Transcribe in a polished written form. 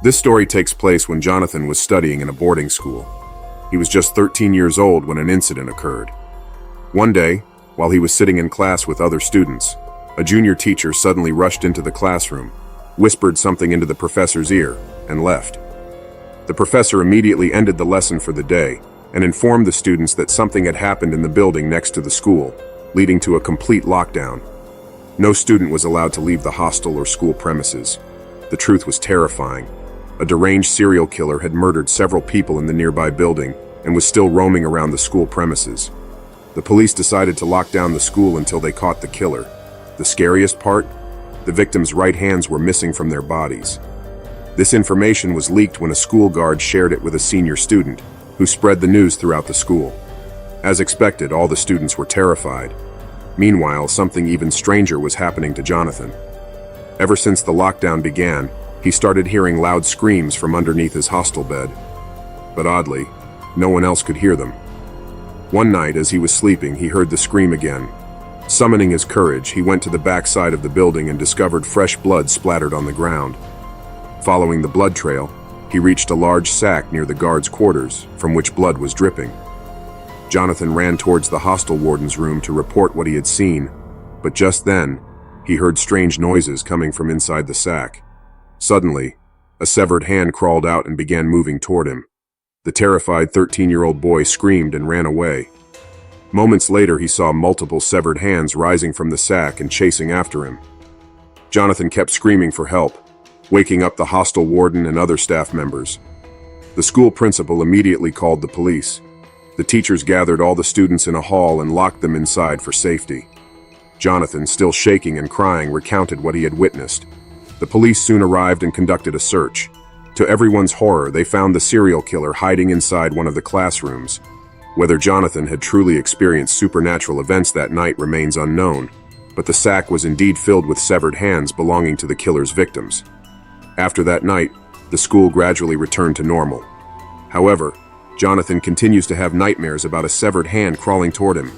This story takes place when Jonathan was studying in a boarding school. He was just 13 years old when an incident occurred. One day, while he was sitting in class with other students, a junior teacher suddenly rushed into the classroom, whispered something into the professor's ear, and left. The professor immediately ended the lesson for the day and informed the students that something had happened in the building next to the school, leading to a complete lockdown. No student was allowed to leave the hostel or school premises. The truth was terrifying. A deranged serial killer had murdered several people in the nearby building and was still roaming around the school premises. The police decided to lock down the school until they caught the killer. The scariest part? The victims' right hands were missing from their bodies. This information was leaked when a school guard shared it with a senior student, who spread the news throughout the school. As expected, all the students were terrified. Meanwhile, something even stranger was happening to Jonathan. Ever since the lockdown began, he started hearing loud screams from underneath his hostel bed. But oddly, no one else could hear them. One night, as he was sleeping, he heard the scream again. Summoning his courage, he went to the back side of the building and discovered fresh blood splattered on the ground. Following the blood trail, he reached a large sack near the guards' quarters, from which blood was dripping. Jonathan ran towards the hostel warden's room to report what he had seen, but just then, he heard strange noises coming from inside the sack. Suddenly, a severed hand crawled out and began moving toward him. The terrified 13-year-old boy screamed and ran away. Moments later, he saw multiple severed hands rising from the sack and chasing after him. Jonathan kept screaming for help, waking up the hostel warden and other staff members. The school principal immediately called the police. The teachers gathered all the students in a hall and locked them inside for safety. Jonathan, still shaking and crying, recounted what he had witnessed. The police soon arrived and conducted a search. To everyone's horror, they found the serial killer hiding inside one of the classrooms. Whether Jonathan had truly experienced supernatural events that night remains unknown, but the sack was indeed filled with severed hands belonging to the killer's victims. After that night, the school gradually returned to normal. However, Jonathan continues to have nightmares about a severed hand crawling toward him.